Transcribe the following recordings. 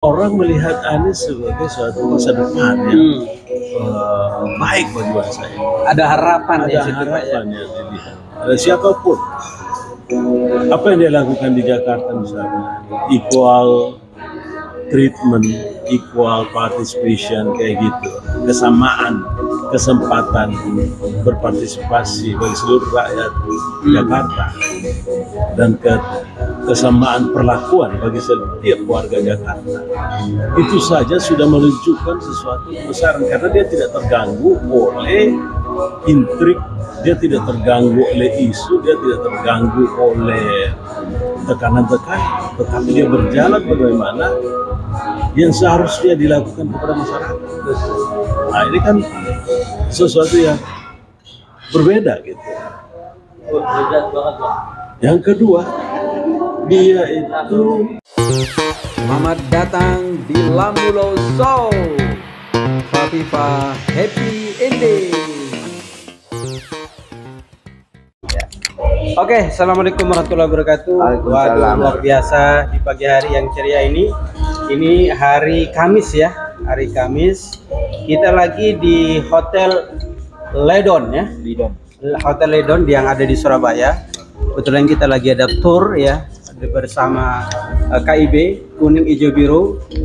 orang melihat Anies sebagai suatu masa depan yang baik bagi bangsa ini. Ada harapan Ada di situ, Pak, ya. harapan yang dilihat. Ada siapapun. Apa yang dia lakukan di Jakarta misalnya, equal treatment, equal participation kayak gitu, kesamaan kesempatan berpartisipasi bagi seluruh rakyat Jakarta dan kesamaan perlakuan bagi setiap warga Jakarta. Itu saja sudah menunjukkan sesuatu kebesaran karena dia tidak terganggu oleh intrik, dia tidak terganggu oleh isu, dia tidak terganggu oleh tekanan-tekanan, tetapi dia berjalan bagaimana yang seharusnya dilakukan kepada masyarakat. Nah, ini kan sesuatu yang berbeda gitu. Yang kedua, dia itu Selamat datang di Lambulo Show. Fafifa Happy Ending. Oke, assalamualaikum warahmatullahi wabarakatuh. Waduh, luar biasa di pagi hari yang ceria ini. Ini hari Kamis ya, hari Kamis. Kita lagi di Hotel Ledon ya, Hotel Ledon yang ada di Surabaya. Kebetulan kita lagi ada tour ya bersama KIB Kuning Hijau Biru,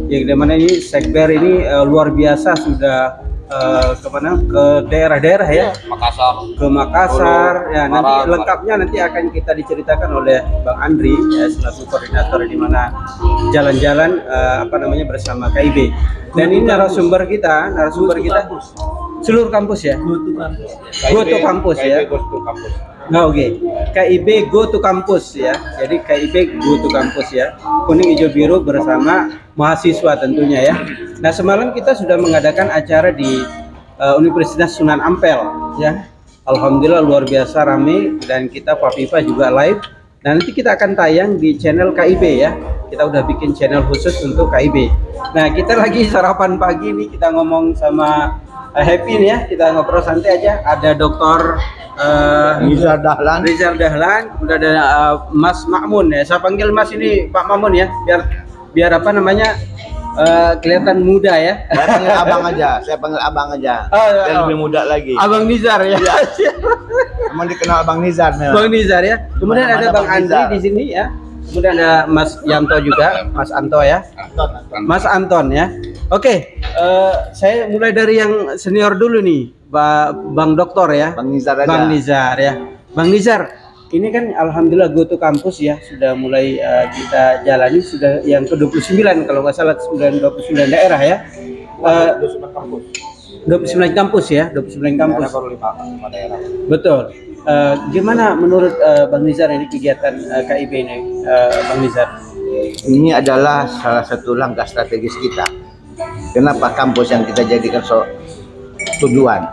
yang dimana ini Sekber ini luar biasa sudah kemana, ke daerah-daerah ya, ke Makassar ya. Nanti lengkapnya nanti akan kita diceritakan oleh Bang Andri ya, selaku koordinator di mana jalan-jalan bersama KIB. Dan ini narasumber kita seluruh kampus ya, Go to Campus ya. Nah, oke. KIB Go to Campus ya. Jadi KIB Go to Campus ya. Kuning hijau biru bersama mahasiswa tentunya ya. Nah, semalam kita sudah mengadakan acara di Universitas Sunan Ampel ya. Alhamdulillah luar biasa ramai, dan kita Fafifa juga live. Nah, nanti kita akan tayang di channel KIB ya. Kita udah bikin channel khusus untuk KIB. Nah, kita lagi sarapan pagi nih, kita ngomong sama Happy nih ya. Kita ngobrol santai aja. Ada Dokter Rizal Dahlan, udah ada Mas Ma'mun ya. Saya panggil Mas ini Pak Ma'mun ya, biar apa namanya kelihatan muda ya. Saya panggil abang aja. Biar lebih muda lagi. Abang Nizar ya. Emang dikenal Bang Nizar memang. Bang Nizar ya. Kemudian ada Bang Andri di sini ya. Kemudian ada Mas Yanto juga, Mas Anto ya. Mas Anton ya. Oke, saya mulai dari yang senior dulu nih, Bang Doktor ya. Bang Nizar aja. Bang Nizar ya. Bang Nizar, ini kan alhamdulillah Go to Campus ya, sudah mulai kita jalani, sudah yang ke-29 kalau nggak salah, 29 daerah ya. 29 kampus ya, 29 kampus. Betul. Gimana menurut Bang Nizar ini kegiatan KIB ini, Bang Nizar? Ini adalah salah satu langkah strategis kita. Kenapa kampus yang kita jadikan tujuan?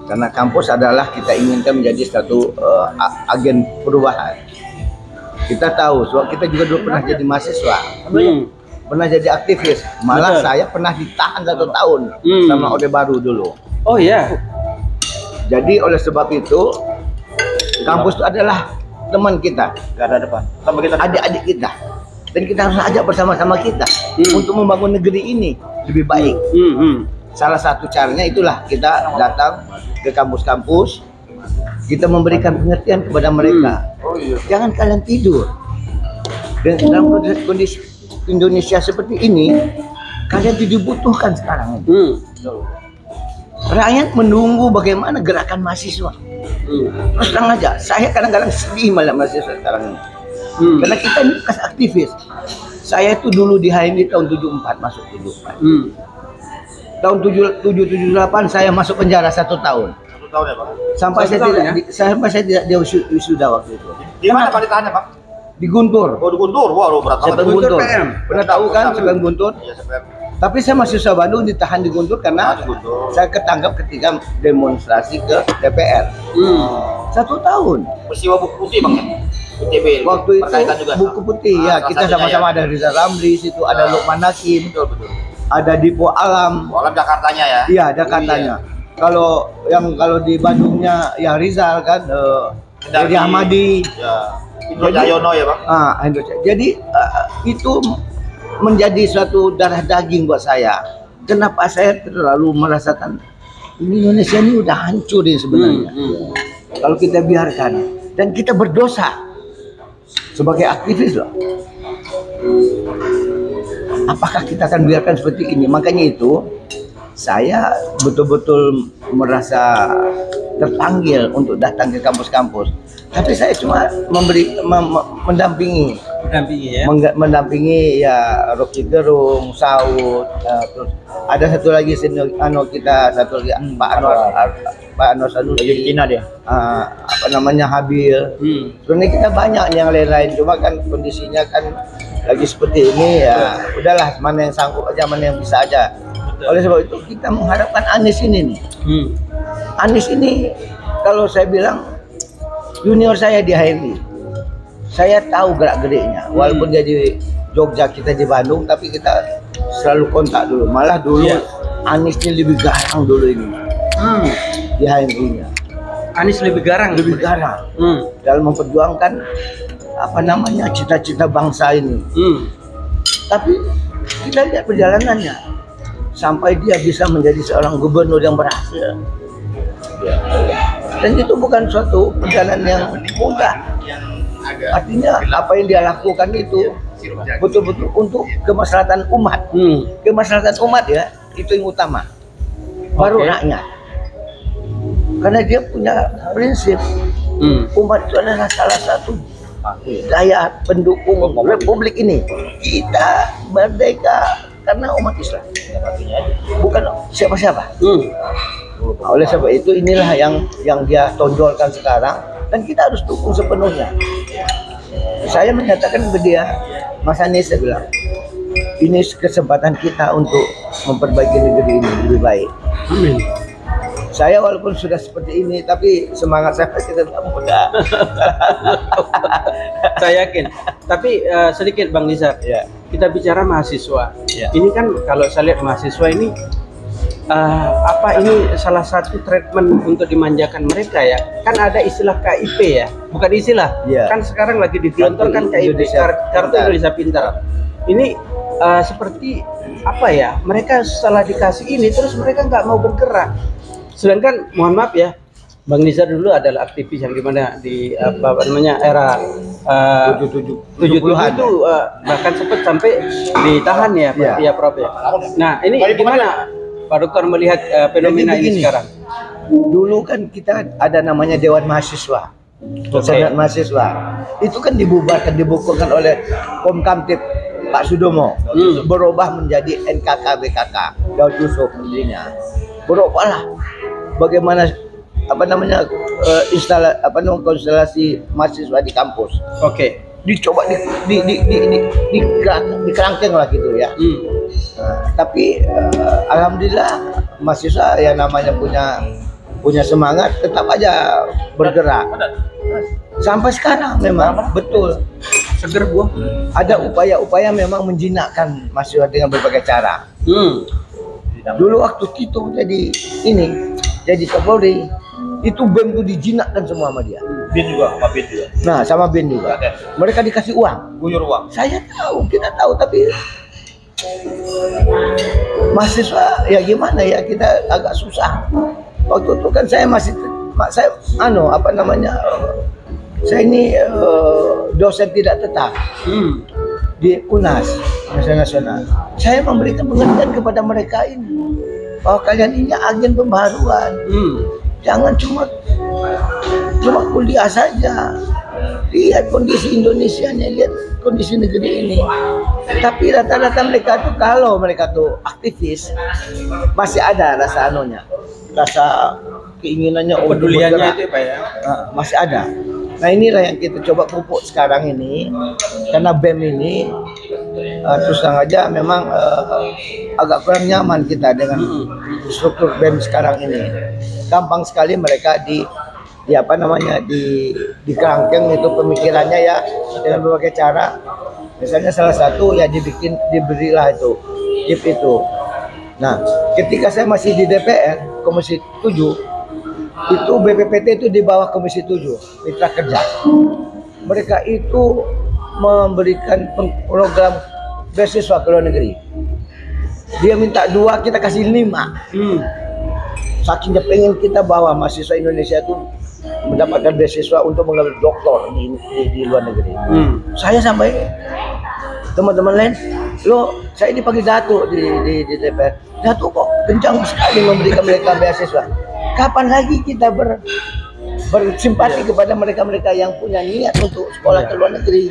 Karena kampus adalah kita inginkan menjadi satu agen perubahan. Kita tahu, sebab kita juga dulu pernah jadi mahasiswa, pernah jadi aktivis. Malah saya pernah ditahan 1 tahun sama Orde Baru dulu. Oh ya. Jadi oleh sebab itu, kampus itu adalah teman kita, garda depan, adik-adik kita, dan kita harus ajak bersama-sama kita untuk membangun negeri ini lebih baik. Salah satu caranya itulah kita datang ke kampus-kampus, kita memberikan pengertian kepada mereka. Jangan kalian tidur. Dan dalam kondisi Indonesia seperti ini, kalian dibutuhkan sekarang. Rakyat menunggu bagaimana gerakan mahasiswa. Terus terang aja, saya kadang-kadang sedih malah mahasiswa sekarang ini. Karena kita ini bekas aktivis. Saya itu dulu di HMI tahun 74, masuk 74. Tahun 78 saya masuk penjara 1 tahun. 1 tahun ya Pak? Sampai saya tidak dia wisuda waktu itu. Di mana Pak ditahannya Pak? Di Guntur. Oh di Guntur, wah berat banget. Guntur. Pernah tahu kan Sepen Guntur? Iya, Sepen. Tapi saya mahasiswa Bandung ditahan di Guntur karena saya ketangkap ketika demonstrasi ke DPR. 1 tahun. Peristiwa buku putih Bang ya? UTB. Waktu itu juga. buku putih ya, kita sama-sama ada Rizal Ramli, situ ada Lukman Hakim, ada Dipo Alam. Alam Jakartanya ya? Iya, Jakartanya. Kalau di Bandungnya ya Rizal kan, Dedi Ahmadi. Ya. Indro Jayono ya Bang? Jadi itu menjadi suatu darah daging buat saya. Kenapa saya terlalu merasakan ini Indonesia ini udah hancur ini sebenarnya. Kalau kita biarkan dan kita berdosa sebagai aktivis loh. Apakah kita akan biarkan seperti ini? Makanya itu saya betul-betul merasa terpanggil untuk datang ke kampus-kampus. Tapi saya cuma mendampingi ya. Mendampingi ya Rocky Gerung, Saud, terus ada satu lagi senior kita satu lagi Pak Anwar Sanusi, Cina dia. Apa namanya Habil. Sebenarnya kita banyak yang lain-lain, cuma kan kondisinya kan lagi seperti ini ya. Udahlah, mana yang sanggup aja, mana yang bisa aja. Oleh sebab itu kita mengharapkan Anies ini nih. Anies ini kalau saya bilang junior saya di HMI. Saya tahu gerak-geriknya. Walaupun dia di Jogja, kita di Bandung, tapi kita selalu kontak dulu. Malah dulu Anies ini lebih garang dulu ini. Di HMI-nya. Anies lebih garang. Lebih garang. Dalam memperjuangkan apa namanya cita-cita bangsa ini. Tapi kita lihat perjalanannya sampai dia bisa menjadi seorang gubernur yang berhasil. Dan itu bukan suatu perjalanan yang mudah. Artinya apa yang dia lakukan itu betul-betul untuk kemaslahatan umat. Kemaslahatan umat ya, itu yang utama. Baru rakyat. Karena dia punya prinsip umat itu adalah salah satu daya pendukung republik ini. Kita merdeka karena umat Islam, bukan siapa-siapa. Oleh sebab itu inilah yang dia tonjolkan sekarang, dan kita harus dukung sepenuhnya. Saya menyatakan ke dia, Mas Anies, saya bilang, ini kesempatan kita untuk memperbaiki negeri ini lebih baik. Amin. Saya walaupun sudah seperti ini, tapi semangat saya tetap muda. Saya yakin. Tapi sedikit Bang Nizar, kita bicara mahasiswa. Ini kan kalau saya lihat mahasiswa ini, ini salah satu treatment untuk dimanjakan mereka ya. Kan ada istilah KIP ya, bukan istilah. Kan sekarang lagi digelontorkan KIP, Kartu Indonesia Pintar. Ini seperti apa ya? Mereka setelah dikasih ini, terus mereka nggak mau bergerak. Sedangkan mohon maaf ya, Bang Nizar dulu adalah aktivis yang dimana di era 77 itu bahkan sempat sampai ditahan ya, ya Prof ya. Nah ini gimana Pak Dokter melihat fenomena ini sekarang? Dulu kan kita ada namanya Dewan Mahasiswa, Senat Mahasiswa. Itu kan dibubarkan, dibukukan oleh Komkamtib Pak Sudomo, berubah menjadi NKK BKK, Daud Yusuf menterinya. Berubahlah bagaimana konstelasi mahasiswa di kampus. Dicoba dikerangkeng lah gitu ya. Tapi alhamdulillah mahasiswa yang namanya punya semangat tetap aja bergerak. Sampai sekarang memang betul seger gua. Ada upaya-upaya memang menjinakkan mahasiswa dengan berbagai cara. Dulu waktu Tito jadi Kapolri, itu BEM itu dijinakkan semua sama dia. BIN juga, sama BIN juga. Nah, sama BIN juga. Mereka dikasih uang, Guyur uang. Saya tahu, kita tahu, tapi mahasiswa ya gimana ya, kita agak susah. Waktu itu kan saya saya ini dosen tidak tetap di UNAS Nasional. Saya memberikan pengertian kepada mereka ini bahwa kalian ini agen pembaharuan. Jangan cuma kuliah saja. Lihat kondisi Indonesia, lihat kondisi negeri ini. Tapi rata-rata mereka tuh, kalau mereka tuh aktivis, masih ada rasa rasa keinginannya untuk peduliannya itu Pak ya. Masih ada. Nah inilah yang kita coba pupuk sekarang ini, karena BEM ini terus terang aja memang agak kurang nyaman kita dengan struktur BEM sekarang ini. Gampang sekali mereka dikerangkeng itu pemikirannya ya dengan berbagai cara. Misalnya salah satu ya diberilah itu chip itu. Nah, ketika saya masih di DPR Komisi 7, itu BPPT itu di bawah Komisi 7 Mitra Kerja. Mereka itu memberikan program beasiswa ke luar negeri. Dia minta 2, kita kasih 5. Saking pengen kita bahwa mahasiswa Indonesia itu mendapatkan beasiswa untuk mengambil doktor di luar negeri. Saya sampai teman-teman lain, saya dipanggil Datuk di DPR. Datuk kok kencang sekali memberikan mereka beasiswa. Kapan lagi kita bersimpati kepada mereka-mereka yang punya niat untuk sekolah ke luar negeri?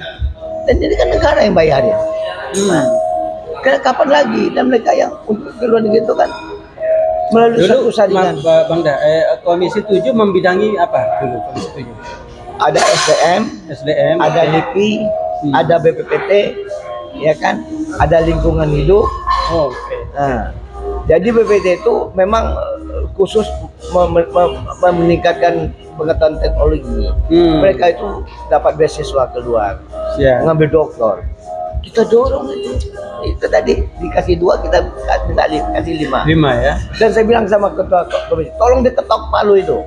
Dan ini kan negara yang bayarnya. Kapan lagi? Dan mereka yang untuk ke luar negeri itu kan melalui satu saringan. Bang Da, Komisi 7 membidangi apa dulu Komisi 7? Ada SDM, ada LIPI, ada BPPT, ya kan? Ada lingkungan hidup. Nah, jadi BPPT itu memang khusus meningkatkan pengetahuan teknologi. Mereka itu dapat beasiswa keluar, mengambil doktor. Kita dorong itu tadi dikasih 2, kita kasih 5 ya. Dan saya bilang sama ketua komisi, tolong diketok palu itu.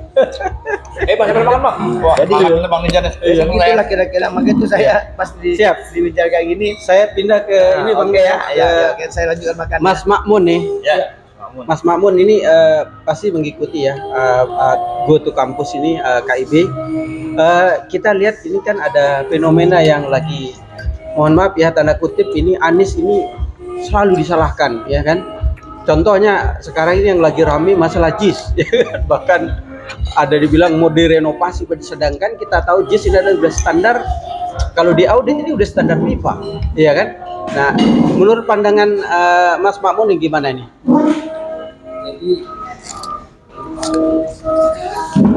Bang, makan bang. Wah, jadi bang Ninja itulah kira-kira, makanya itu saya pas dibicara kayak gini, saya pindah ke ini Bang ya, saya lanjutkan makan. Mas Makmun nih. Ya. Mas Makmun ini pasti mengikuti ya Go to Campus ini KIB. Kita lihat ini kan ada fenomena yang lagi, mohon maaf ya tanda kutip, ini Anies ini selalu disalahkan ya kan. Contohnya sekarang ini yang lagi rame masalah JIS bahkan ada dibilang mau direnovasi, sedangkan kita tahu JIS ini adalah sudah standar, kalau di audit ini udah standar FIFA ya kan. Nah, menurut pandangan Mas Makmun ini gimana ini? Jadi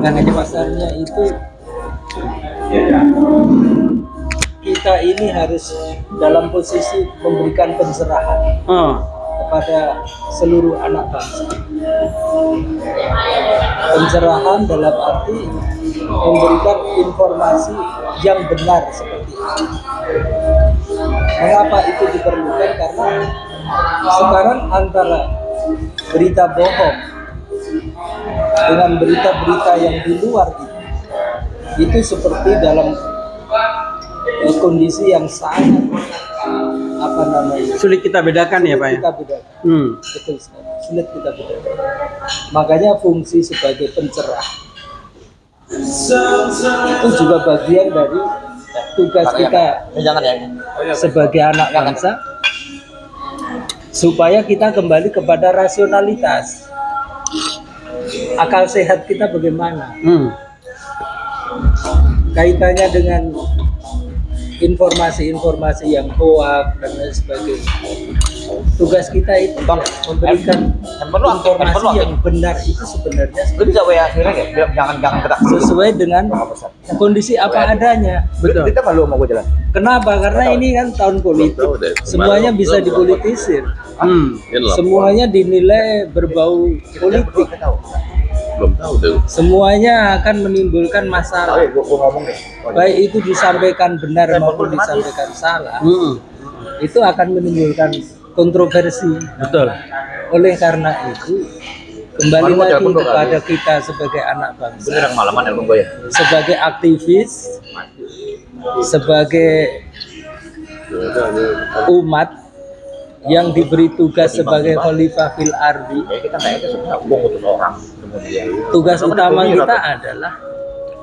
dengan pasarnya itu kita ini harus dalam posisi memberikan pencerahan kepada seluruh anak bangsa. Pencerahan dalam arti memberikan informasi yang benar seperti itu. Mengapa itu diperlukan? Karena sekarang antara berita bohong dengan berita-berita yang di luar itu seperti dalam kondisi yang sangat sulit kita bedakan ya Pak ya. Kita bedakan. Betul sekali. Sulit kita bedakan. Makanya fungsi sebagai pencerah itu juga bagian dari tugas kita sebagai anak bangsa, supaya kita kembali kepada rasionalitas. Akal sehat kita bagaimana? Kaitannya dengan informasi-informasi yang hoak dan lain sebagainya. Tugas kita itu memberikan informasi yang benar itu sebenarnya jangan gerak sesuai dengan kondisi apa adanya. Betul. Kita malu mau jalan. Kenapa? Karena ini kan tahun politik, semuanya bisa dipolitisir. Semuanya dinilai berbau politik. Belum tahu deh. Semuanya akan menimbulkan masalah. Baik itu disampaikan benar maupun disampaikan salah. Itu akan menimbulkan kontroversi. Betul. Oleh karena itu, kembali lagi kepada kita sebagai anak bangsa, sebagai aktivis, sebagai umat yang diberi tugas sebagai khalifah fil ardi. Tugas utama kita adalah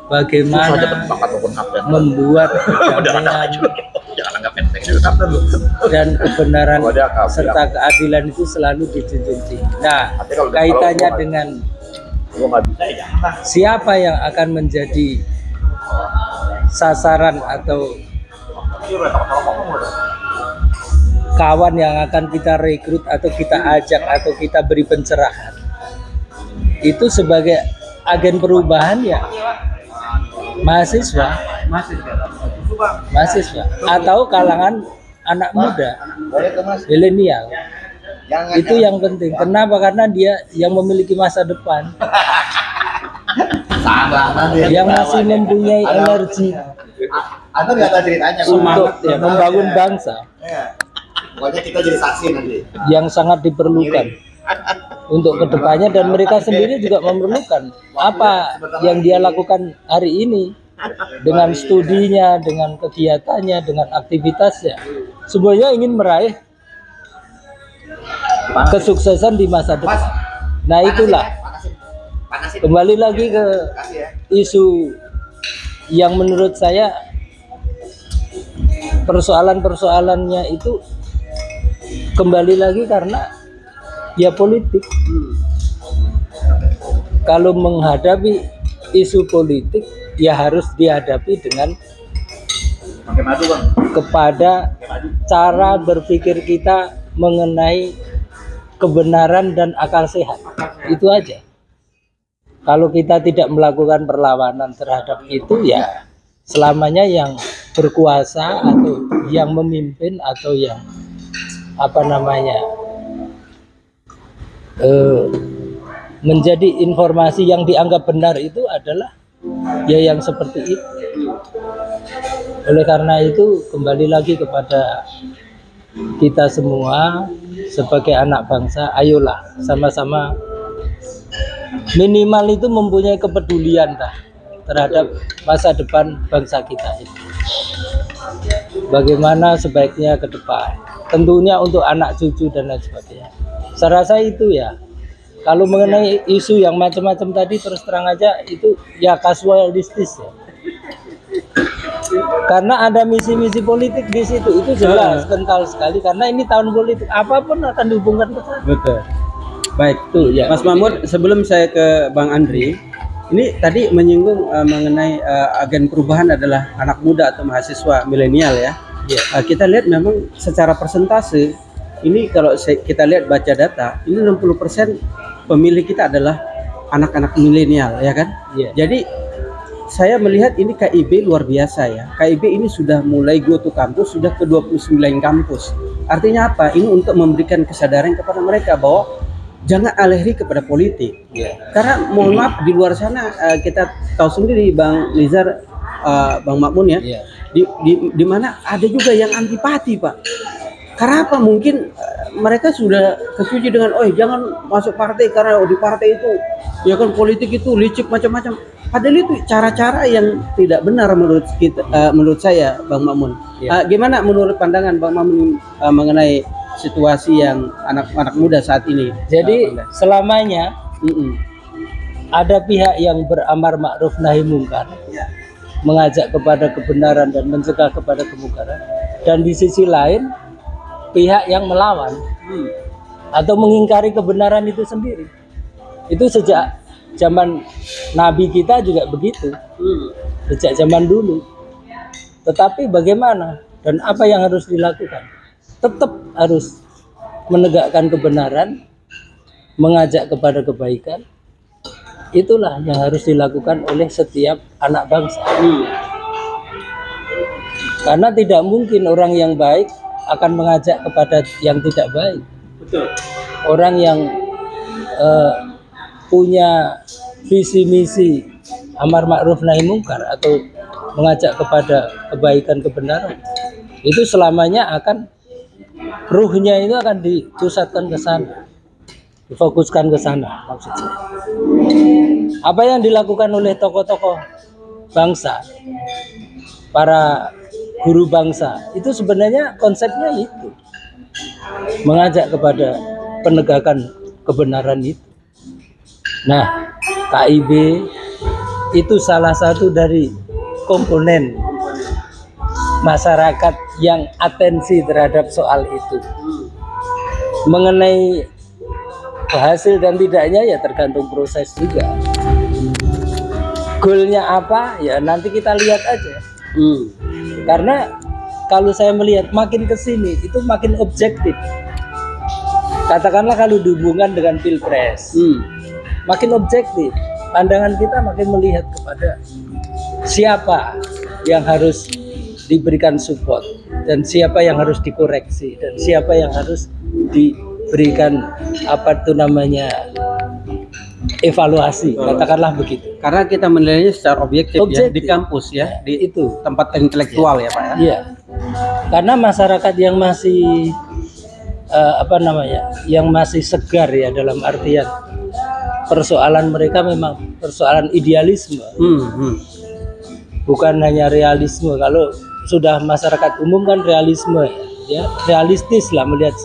bagaimana membuat dan kebenaran serta keadilan itu selalu dijunjung tinggi. Nah, kaitannya dengan siapa yang akan menjadi sasaran atau kawan yang akan kita rekrut atau kita ajak atau kita beri pencerahan, itu sebagai agen perubahan ya mahasiswa atau kalangan anak muda, milenial. Itu yang penting. Kenapa? Karena dia yang memiliki masa depan, yang masih mempunyai energi untuk membangun bangsa, kita jadi saksi nanti. Yang sangat diperlukan untuk kedepannya, dan mereka sendiri juga memerlukan apa yang dia lakukan hari ini dengan studinya, dengan kegiatannya, dengan aktivitasnya, semuanya ingin meraih kesuksesan di masa depan. Nah itulah, kembali lagi ke isu yang menurut saya persoalannya itu kembali lagi karena ya politik. Kalau menghadapi isu politik ya harus dihadapi dengan kepada cara berpikir kita mengenai kebenaran dan akal sehat. Itu aja. Kalau kita tidak melakukan perlawanan terhadap itu ya selamanya yang berkuasa atau yang memimpin atau yang menjadi informasi yang dianggap benar itu adalah ya yang seperti itu. Oleh karena itu kembali lagi kepada kita semua sebagai anak bangsa, ayolah sama-sama minimal itu mempunyai kepedulian terhadap masa depan bangsa kita ini. Bagaimana sebaiknya ke depan, tentunya untuk anak cucu dan lain sebagainya. Saya rasa itu ya. Kalau mengenai isu yang macam-macam tadi terus terang aja itu ya kasualistis ya. Karena ada misi-misi politik di situ, itu jelas kental sekali karena ini tahun politik, apapun akan dihubungkan ke sana. Betul. Baik tuh ya, Mas Mahmud. Sebelum saya ke Bang Andri, ini tadi menyinggung mengenai agen perubahan adalah anak muda atau mahasiswa milenial ya. Kita lihat memang secara persentase ini kalau kita lihat baca data ini 60% pemilih kita adalah anak-anak milenial ya kan. Jadi saya melihat ini KIB luar biasa ya. KIB ini sudah mulai go to kampus, sudah ke 29 kampus. Artinya apa? Ini untuk memberikan kesadaran kepada mereka bahwa jangan alergi kepada politik. Karena mohon maaf di luar sana kita tahu sendiri Bang Nizar, Bang Makmun ya. Di mana ada juga yang antipati Pak. Karena apa? Mungkin mereka sudah kesuci dengan jangan masuk partai karena di partai itu ya kan politik itu licik macam-macam. Padahal itu cara-cara yang tidak benar menurut kita, menurut saya Bang Makmun. Gimana menurut pandangan Bang Makmun mengenai situasi yang anak-anak muda saat ini? Jadi selamanya ada pihak yang beramar ma'ruf nahi mungkar, mengajak kepada kebenaran dan mencegah kepada kemungkaran, dan di sisi lain pihak yang melawan atau mengingkari kebenaran itu sendiri. Itu sejak zaman Nabi kita juga begitu, sejak zaman dulu. Tetapi bagaimana dan apa yang harus dilakukan? Tetap harus menegakkan kebenaran, mengajak kepada kebaikan. Itulah yang harus dilakukan oleh setiap anak bangsa. Karena tidak mungkin orang yang baik akan mengajak kepada yang tidak baik. Betul. Orang yang punya visi misi amar ma'ruf nahi mungkar atau mengajak kepada kebaikan kebenaran itu selamanya akan ruhnya itu akan dipusatkan ke sana, difokuskan ke sana maksudnya. Apa yang dilakukan oleh tokoh-tokoh bangsa, para guru bangsa itu sebenarnya konsepnya itu mengajak kepada penegakan kebenaran itu. Nah, KIB itu salah satu dari komponen masyarakat yang atensi terhadap soal itu. Mengenai hasil dan tidaknya ya tergantung proses juga. Goalnya apa ya nanti kita lihat aja. Karena kalau saya melihat makin kesini itu makin objektif. Katakanlah kalau dihubungkan dengan pilpres, makin objektif. Pandangan kita makin melihat kepada siapa yang harus diberikan support dan siapa yang harus dikoreksi dan siapa yang harus diberikan evaluasi, katakanlah begitu. Karena kita menilainya secara objektif. Ya, di kampus ya, di itu tempat intelektual ya Pak ya. Iya. Karena masyarakat yang masih yang masih segar ya dalam artian persoalan mereka memang persoalan idealisme. bukan hanya realisme. Kalau sudah masyarakat umum kan realisme, ya realistis lah melihat.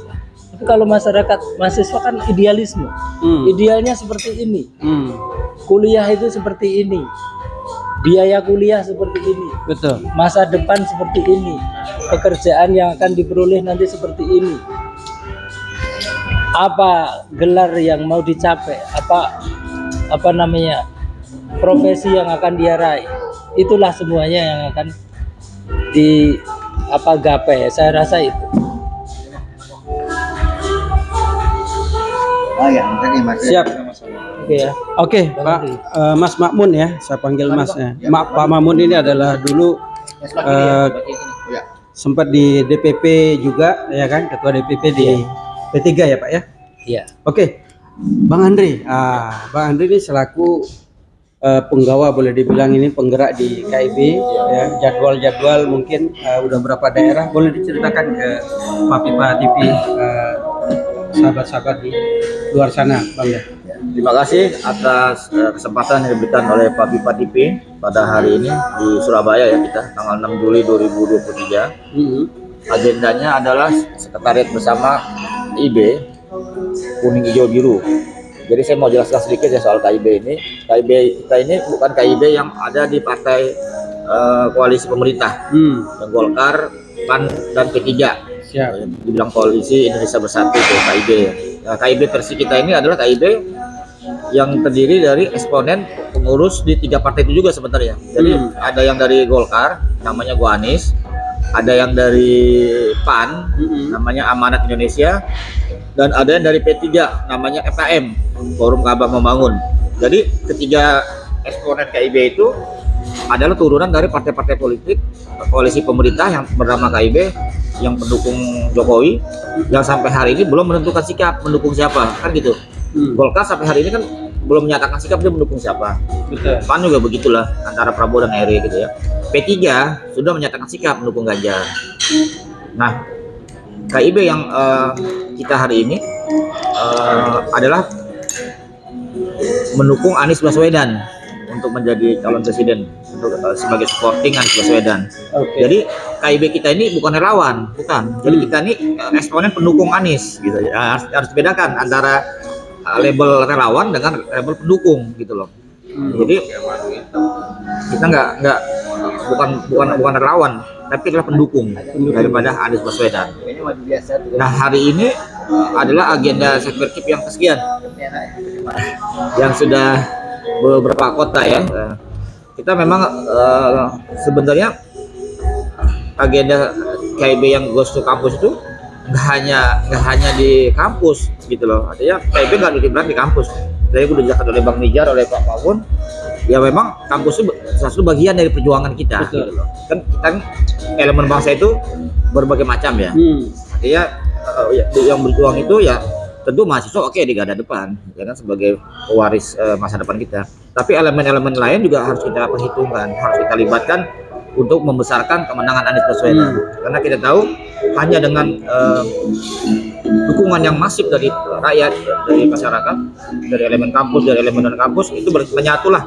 Tapi kalau masyarakat mahasiswa kan idealisme. Idealnya seperti ini. Kuliah itu seperti ini. Biaya kuliah seperti ini. Betul. Masa depan seperti ini. Pekerjaan yang akan diperoleh nanti seperti ini. Apa gelar yang mau dicapai? Apa namanya? Profesi yang akan dia raih. Itulah semuanya yang akan gapai. Saya rasa itu. Oh ya, tadi Mas. Siap. Oke ya. Oke, Pak Mas Makmun ya, saya panggil Mas ya. Pak Makmun ini adalah dulu sempat di DPP juga, ya kan, ketua DPP di P3 ya Pak ya. Iya. Oke, Bang Andri. Bang Andri ini selaku penggawa, boleh dibilang ini penggerak di KIB, ya, jadwal-jadwal mungkin udah berapa daerah, boleh diceritakan ke Papipa TV, sahabat-sahabat di luar sana, Bang ya. Terima kasih atas kesempatan yang diberikan oleh Papipa TV pada hari ini di Surabaya ya, kita tanggal 6 Juli 2023. Agendanya adalah sekretariat bersama IB kuning hijau biru. Jadi saya mau jelaskan sedikit ya soal KIB ini. KIB kita ini bukan KIB yang ada di partai koalisi pemerintah, yang Golkar, PAN dan P3. Siap. Dibilang koalisi Indonesia Bersatu itu KIB. Nah, KIB versi kita ini adalah KIB yang terdiri dari eksponen pengurus di 3 partai itu juga sebenarnya. Jadi ada yang dari Golkar, namanya Go Anies, ada yang dari PAN, namanya Amanat Indonesia, dan ada yang dari P3, namanya FKM, Forum Kabah Membangun. Jadi ketiga eksponen KIB itu adalah turunan dari partai-partai politik koalisi pemerintah yang bernama KIB, yang pendukung Jokowi, yang sampai hari ini belum menentukan sikap mendukung siapa, kan gitu. Golkar sampai hari ini kan belum menyatakan sikap dia mendukung siapa. Betul. PAN juga begitulah, antara Prabowo dan Eri gitu ya. P3 sudah menyatakan sikap mendukung Ganjar. Nah, KIB yang kita hari ini adalah mendukung Anies Baswedan untuk menjadi calon presiden, untuk sebagai supporting Anies Baswedan. Jadi KIB kita ini bukan relawan, bukan. Jadi kita ini eksponen pendukung Anies gitu. Harus dibedakan antara label relawan dengan label pendukung gitu loh. Jadi kita bukan relawan, tapi adalah pendukung daripada Anies Baswedan. Nah, hari ini adalah agenda sekretariat yang kesekian, yang sudah beberapa kota ya. Kita memang sebenarnya agenda KIB yang Goes to Campus itu nggak hanya di kampus gitu loh. Artinya KIB nggak dibilang di kampus. Dari udah dijelaskan oleh Bang Nijar, oleh Pak Mamun, ya memang kampus itu salah satu bagian dari perjuangan kita. Gitu loh. Kan kita elemen bangsa itu berbagai macam ya. Artinya yang berjuang itu ya tentu mahasiswa oke di garda depan, ya kan, sebagai pewaris masa depan kita. Tapi elemen-elemen lain juga harus kita perhitungkan, harus kita libatkan untuk membesarkan kemenangan Anies Baswedan. Karena kita tahu hanya dengan dukungan yang masif dari rakyat, dari masyarakat, dari elemen kampus, dari elemen non kampus, itu menyatulah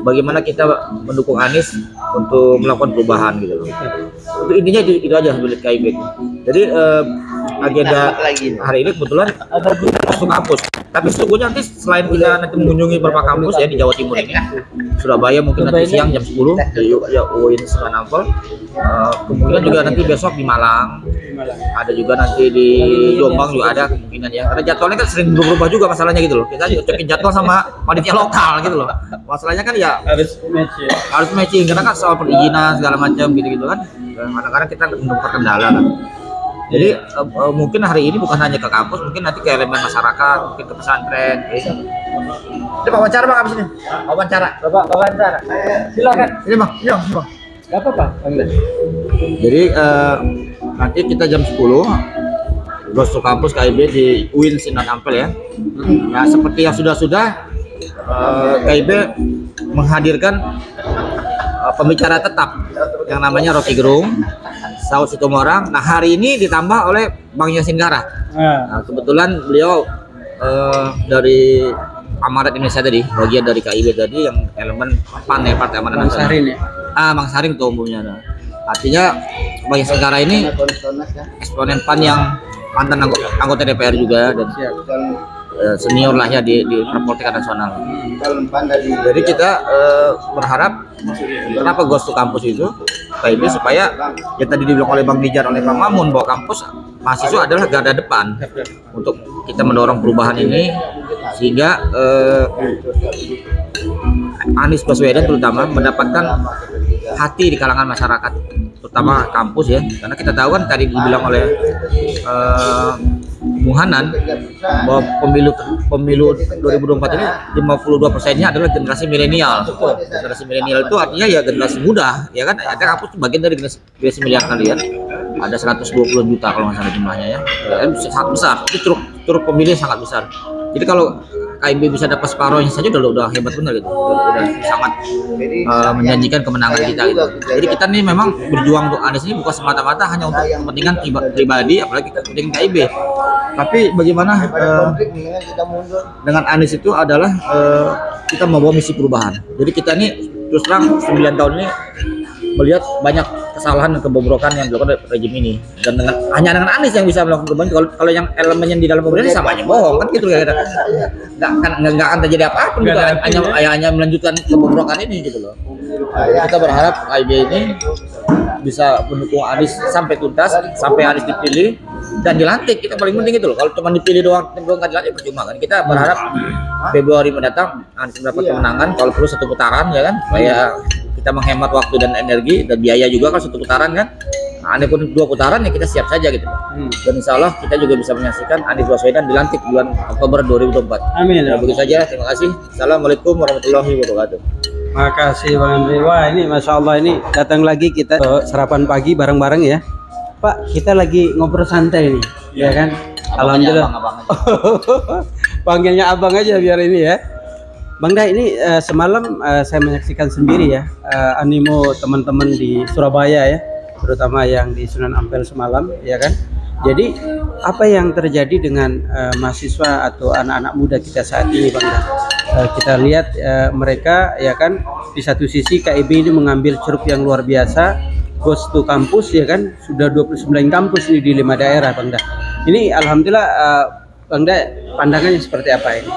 bagaimana kita mendukung Anies untuk melakukan perubahan gitu loh. Itu intinya itu aja sebenarnya KIB. Jadi agenda hari ini kebetulan masuk kampus. Tapi sesungguhnya nanti selain kita nanti mengunjungi beberapa kampus ya di Jawa Timur ini, Surabaya mungkin nanti siang jam 10 di UIN Sunan Ampel, kemungkinan juga nanti besok di Malang, ada juga nanti di Jombang juga ada kemungkinan ya. Karena jadwalnya kan sering berubah juga masalahnya gitu loh. Kita cocokin jadwal sama panitia lokal gitu loh. Masalahnya kan ya harus matching karena kan soal perizinan segala macam gitu-gitu kan. Kadang-kadang kita menemukan kendala kan. Jadi mungkin hari ini bukan hanya ke kampus, mungkin nanti ke elemen masyarakat, mungkin ke pesantren. Ini wawancara Bang, abis ini. Wawancara. Bapak wawancara. Silakan. Ini Bang, ini Bang. Gak apa-apa. Jadi nanti kita jam 10 Goes to Campus KIB di UIN Sunan Ampel ya. Nah, seperti yang sudah KIB menghadirkan pembicara tetap yang namanya Rocky Gerung, Saud Sitomorang. Nah, hari ini ditambah oleh Bang Yasin Garah. Nah, kebetulan beliau dari Amarat Indonesia tadi, bagian dari KIB tadi yang elemen PAN ya, Partai Amanat Nasional. Sarin ya. Bang Saring tuh umumnya. Nah. Artinya bagi negara ini eksponen PAN yang mantan anggota DPR juga dan senior lah ya di politik nasional. Jadi kita berharap kenapa Ghost to Campus itu KIB supaya yang tadi dibilang oleh Bang Dijar oleh Bang Mamun bahwa kampus mahasiswa adalah garda depan untuk kita mendorong perubahan ini sehingga Anies Baswedan terutama mendapatkan hati di kalangan masyarakat terutama kampus ya, karena kita tahu kan tadi dibilang oleh Bung Hanan bahwa pemilu 2024 ini 52%-nya adalah generasi milenial. Generasi milenial itu artinya ya generasi muda, ya kan? Ada kampus itu bagian dari generasi milenial kalian. Ada 120 juta kalau nggak salah jumlahnya ya. Sangat besar. Itu curug pemilih sangat besar. Jadi kalau KIB bisa dapat separohnya saja udah hebat benar gitu. Udah sangat menjanjikan kemenangan kita gitu. Jadi kita nih memang berjuang untuk Anies ini bukan semata-mata hanya untuk kepentingan pribadi, apalagi kepentingan KIB. Tapi bagaimana dengan Anies itu adalah kita membawa misi perubahan. Jadi kita nih terus terang 9 tahun ini melihat banyak kesalahan dan kebobrokan yang dilakukan oleh rejim ini, dan hanya dengan Anies yang bisa melakukan perubahan. Kalau yang elemennya di dalam pemerintahan sama aja bohong kan gitu ya, nggak akan terjadi apa-apa gitu, hanya melanjutkan kebobrokan ini gitu loh. Kita berharap KIB ini bisa mendukung Anies sampai tuntas, sampai Anies dipilih dan dilantik. Kita paling penting itu loh. Kalau cuma dipilih doang nggak dilantik percuma kan. Kita berharap Februari mendatang Anies mendapat kemenangan, kalau perlu 1 putaran ya kan, supaya kita menghemat waktu dan energi dan biaya juga kan 1 putaran kan. Nah, pun 2 putaran ya kita siap saja gitu. Dan insya Allah kita juga bisa menyaksikan Anies Baswedan dilantik bulan Oktober 2024. Amin. Nah, begitu saja. Terima kasih. Assalamualaikum warahmatullahi wabarakatuh. Makasih Bang Andri. Wah ini Masya Allah, ini datang lagi kita sarapan pagi bareng-bareng ya Pak. Kita lagi ngobrol santai nih ya kan. Alhamdulillah. Panggilnya abang aja biar ini ya Bang Da. Ini semalam saya menyaksikan sendiri ya animo teman-teman di Surabaya ya, terutama yang di Sunan Ampel semalam ya kan. Jadi apa yang terjadi dengan mahasiswa atau anak-anak muda kita saat ini Bang Da? Kita lihat mereka ya kan, di satu sisi KIB ini mengambil ceruk yang luar biasa, Ghost to Campus ya kan, sudah 29 kampus ini di 5 daerah Bang Da. Ini alhamdulillah Bang Da, pandangannya seperti apa ini?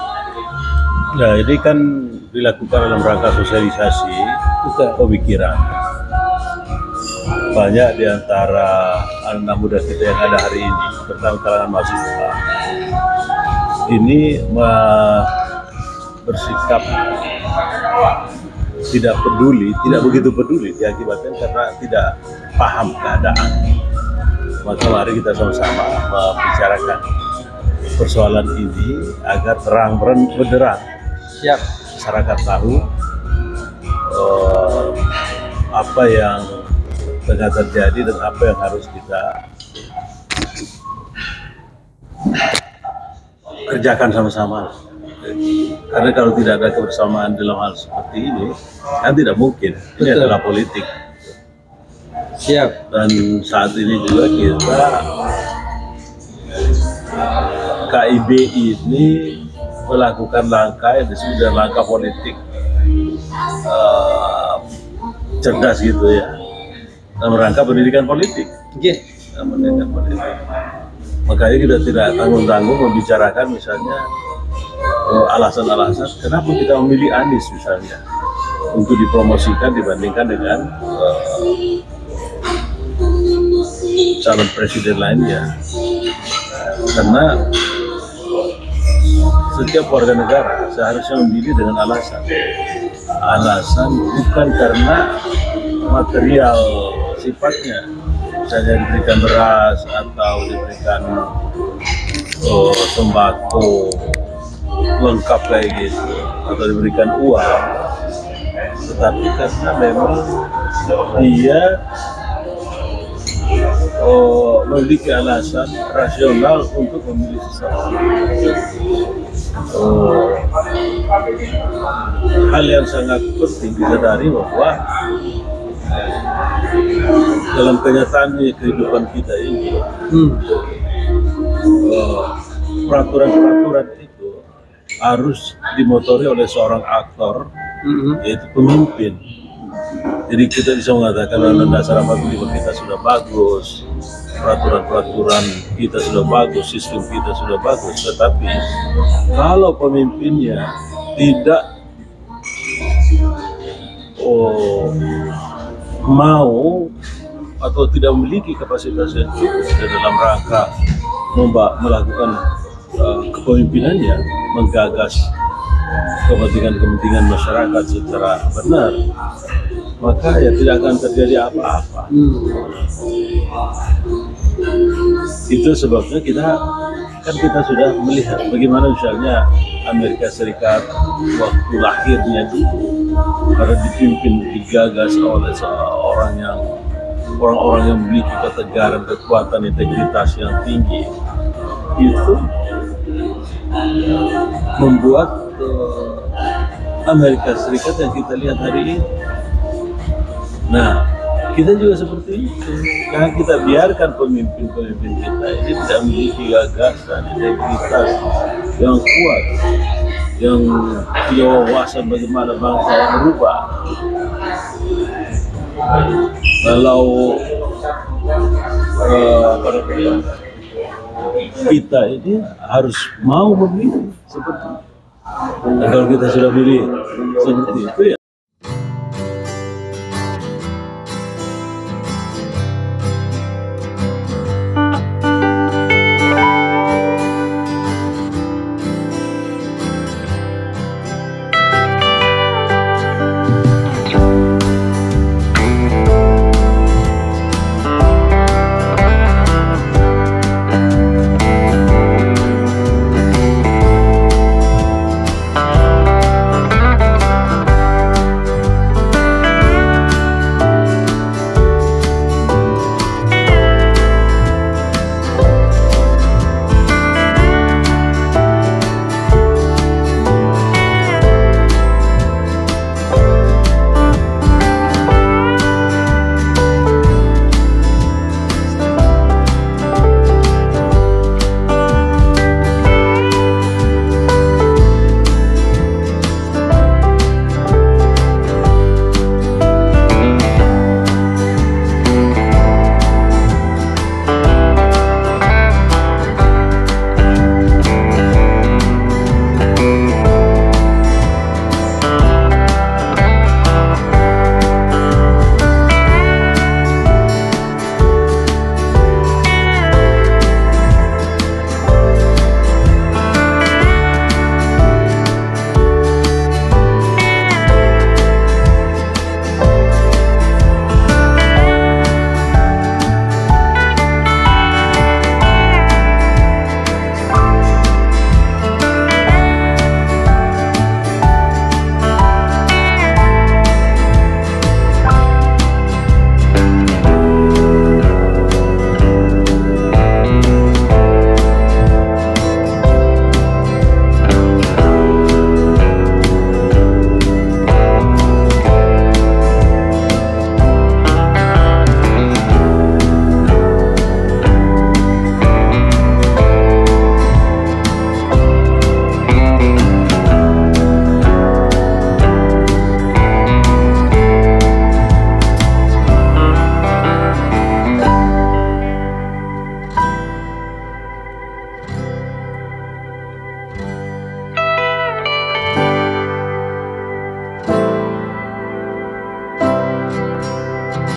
Nah, ini kan dilakukan dalam rangka sosialisasi pemikiran. Banyak di antara anak muda kita yang ada hari ini, terutama kalangan mahasiswa, ini bersikap tidak peduli, tidak begitu peduli, diakibatkan karena tidak paham keadaan. Maka mari kita sama-sama membicarakan persoalan ini agar terang benderang. Siap. Masyarakat tahu apa yang tengah terjadi dan apa yang harus kita kerjakan sama-sama. Karena kalau tidak ada kebersamaan dalam hal seperti ini, kan tidak mungkin. Ini adalah politik. Siap. Dan saat ini juga kita KIB ini melakukan langkah yang disebut dengan langkah politik cerdas gitu ya, dalam rangka pendidikan politik. Pendidikan politik. Makanya kita tidak tanggung-tanggung membicarakan misalnya alasan-alasan kenapa kita memilih Anies misalnya untuk dipromosikan dibandingkan dengan calon presiden lainnya. Karena setiap warga negara seharusnya memilih dengan alasan bukan karena material sifatnya, misalnya diberikan beras atau diberikan sembako lengkap kayak gitu, atau diberikan uang, tetapi karena memang dia memiliki alasan rasional untuk memilih seseorang. Hal yang sangat penting disadari bahwa dalam kenyataannya kehidupan kita ini peraturan-peraturan itu harus dimotori oleh seorang aktor, yaitu pemimpin. Jadi kita bisa mengatakan undang dasar 45 kita sudah bagus, peraturan-peraturan kita sudah bagus, sistem kita sudah bagus, tetapi kalau pemimpinnya tidak mau atau tidak memiliki kapasitas yang cukup dalam rangka melakukan kepemimpinannya, menggagas kepentingan masyarakat secara benar, maka ya tidak akan terjadi apa-apa. Itu sebabnya kita sudah melihat bagaimana misalnya Amerika Serikat waktu lahirnya itu karena digagas oleh orang-orang yang memiliki ketegaran, kekuatan, integritas yang tinggi, itu membuat Amerika Serikat yang kita lihat hari ini. Nah, kita juga seperti itu. Karena kita biarkan pemimpin-pemimpin kita ini tidak memiliki gagasan, integritas yang kuat, yang punya wawasan bagaimana bangsa yang berubah. Kalau kita ini harus mau memilih seperti itu. Nah, kalau kita sudah pilih seperti itu ya.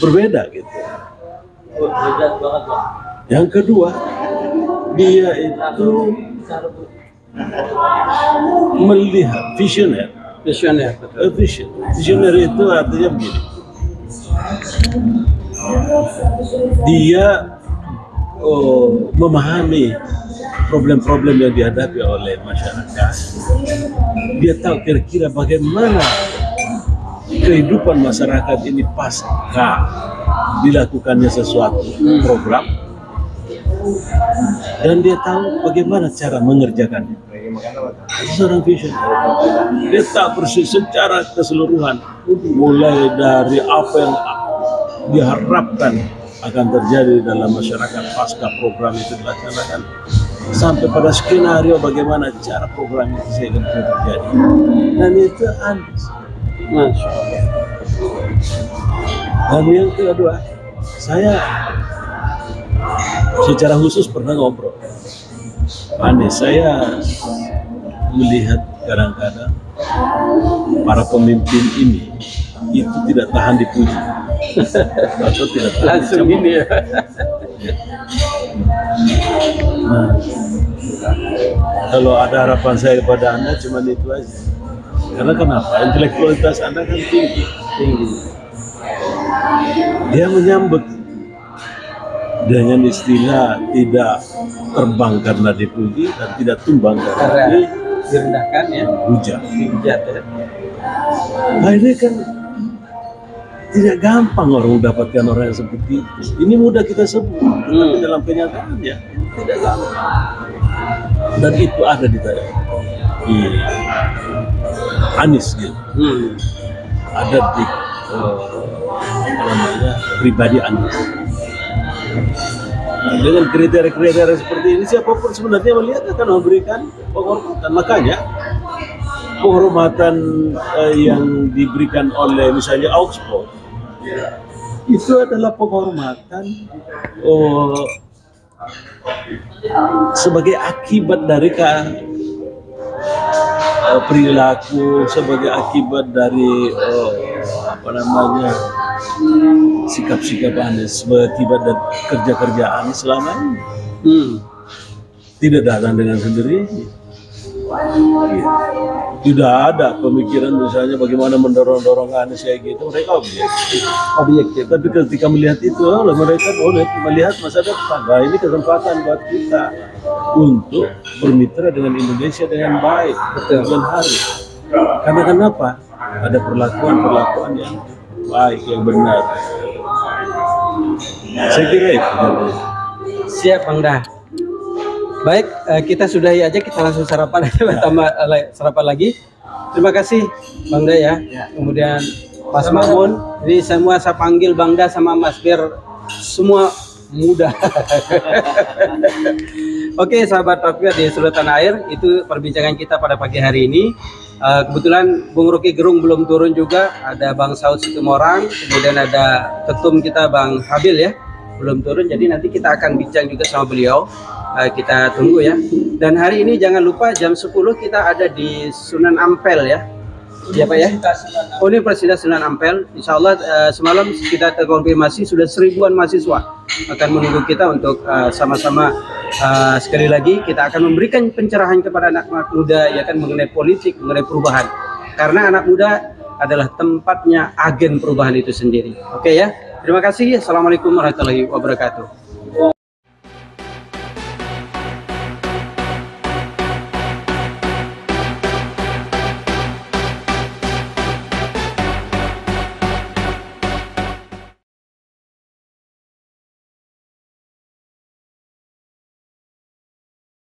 Berbeda gitu. Yang kedua, dia itu melihat visioner. Visioner itu artinya begini. Dia memahami problem-problem yang dihadapi oleh masyarakat. Dia tahu kira-kira bagaimana kehidupan masyarakat ini pasca dilakukannya sesuatu program, dan dia tahu bagaimana cara mengerjakannya. Itu seorang visioner. Dia tahu persis secara keseluruhan, mulai dari apa yang diharapkan akan terjadi dalam masyarakat pasca program itu dilaksanakan, sampai pada skenario bagaimana cara program itu saya akan terjadi, dan itu Anies. Masya Allah. Dan yang kedua, saya secara khusus pernah ngobrol Anies. Saya melihat kadang-kadang para pemimpin ini itu tidak tahan dipuji atau tidak tahan Langsung dicemooh. ini ya. Nah, kalau ada harapan saya kepada Anda cuma itu aja. Karena kenapa? Intelektualitas Anda kan tinggi. Dia menyambut dengan istilah tidak terbang karena dipuji dan tidak tumbang karena Karena direndahkan ya. dihujat. Dihujat ya. Nah ini kan tidak gampang orang mendapatkan orang yang seperti itu. Ini mudah kita sebut, tapi dalam kenyataannya tidak gampang. Dan itu ada di Anies gitu. Ada di pribadi Anies. Nah, dengan kriteria-kriteria seperti ini siapapun sebenarnya melihat akan memberikan penghormatan. Makanya penghormatan yang diberikan oleh misalnya Augsburg itu adalah penghormatan sebagai akibat dari perilaku, sebagai akibat dari sikap-sikap Anies, sebagai akibat dari kerja-kerja Anies selama ini. Tidak datang dengan sendirinya. Tidak ada pemikiran misalnya bagaimana mendorong-dorong Anies kayak gitu. Mereka objektif. Tapi ketika melihat itu, mereka boleh melihat masa depan. Nah, ini kesempatan buat kita untuk bermitra dengan Indonesia dengan baik, dengan hari. Karena kenapa? Ada perlakuan yang baik, yang benar. Saya kira itu. Siap Bang Dah. Baik, kita sudahi aja, kita langsung sarapan aja, tambah sarapan lagi. Terima kasih Bang Dah ya. Kemudian Mas Mamun, ini semua saya panggil Bang Dah sama Mas biar semua mudah. Oke, sahabat Papua di seluruh tanah air, itu perbincangan kita pada pagi hari ini. Kebetulan Bung Rocky Gerung belum turun juga, ada Bang Saud Situmorang, kemudian ada ketum kita Bang Habil ya, belum turun. Jadi nanti kita akan bincang juga sama beliau. Kita tunggu ya. Dan hari ini jangan lupa jam 10 kita ada di Sunan Ampel ya. Ya Pak ya? Universitas Sunan Ampel. Insya Allah semalam kita terkonfirmasi sudah 1000-an mahasiswa akan menunggu kita untuk sama-sama sekali lagi kita akan memberikan pencerahan kepada anak muda ya kan mengenai politik, mengenai perubahan. Karena anak muda adalah tempatnya agen perubahan itu sendiri. Oke ya. Terima kasih. Assalamualaikum warahmatullahi wabarakatuh.